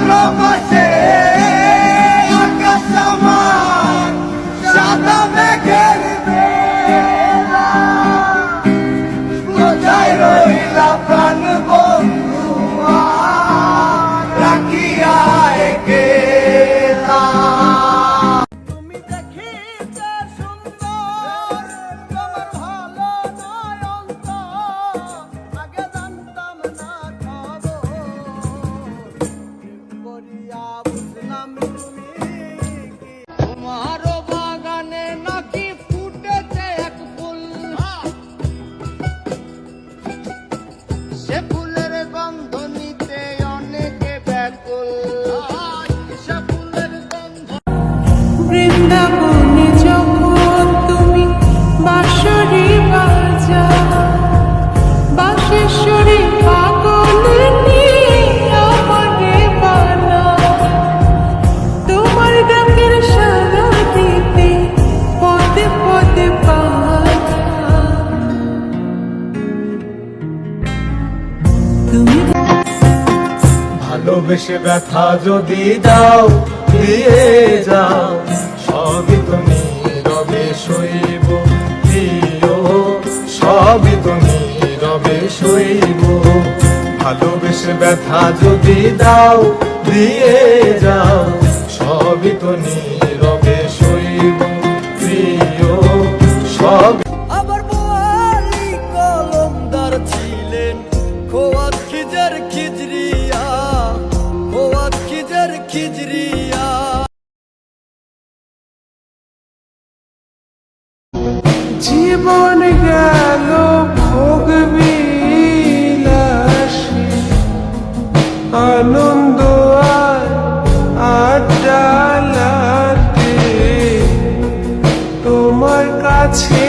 মাসে আকাশ আমার সাদা মেঘের বেলা, কোথায় রইলা প্রাণ বন্ধু রাখিয়া একলা। তুমি দেখিতে সুন্দর, তোমার ভালো নয় অন্তর, আগে জানতাম না খবর, করিয়া বুঝলাম তুমি কি। তোমার বাগানে নাকি ফুটেছে এক ফুল, সে ফুলের গন্ধ নিতে অনেকে ব্যাকুল, সে ফুলের গন্ধ। বৃন্দাবনে যখন তুমি বাঁশরি বাজাও, বাঁশেশ্বরী পাগল নিয়ে আমাকে বানাও, তোমার ডাকের সাড়া দিতে পদে পদে পাঠাও। তুমি ভালোবেসে ব্যথা যদি দাও দিয়ে যাও, সবই তো নীরবে সইব প্রিয়, সবই তো নীরবে সইব। ভালোবেসে ব্যথা যদি দাও দিয়ে যাও, সবই তো নীরবে সইব প্রিয়, সব। আবার বোয়ালি কলমদার ছিলেন খোয়াত খিজার খিজরিয়া, খোয়াত খিজার খিজরিয়া। জীবন গেল ভোগ বিলাসে, আনন্দ আর আড্ডালাতে, তোমার কাছে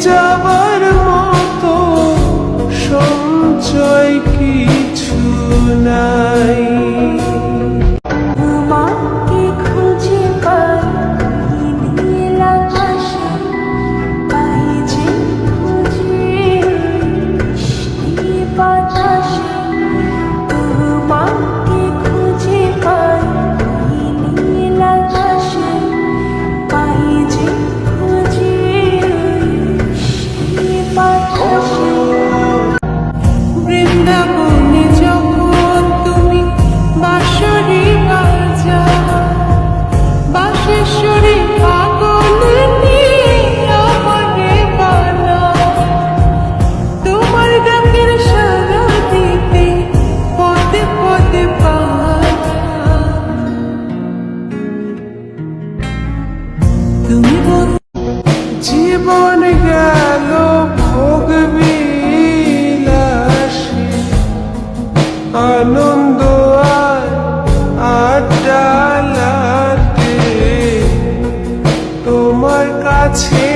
যাবার মতো সঞ্চয় কিছু নাই। তোমাকে খুঁজে পাই নীল আকাশে, পাই যে খুঁজে মিষ্টি বাতাসে। তোমাকে খুঁজে পাই নীল আকাশে, পাই যে খুঁজে মিষ্টি বাতাসে। বৃন্দাবনে যখন তুমি বাঁশরি বাজাও, বাঁশেশ্বরী পাগল নিয়ে আমাকে বানাও, তোমার ডাকের সাড়া দিতে পদে পদে পাঠাও। তুমি জীবন গেল ভোগ বিলাসে, আনন্দ আর আড্ডালাতে, তোমার কাছে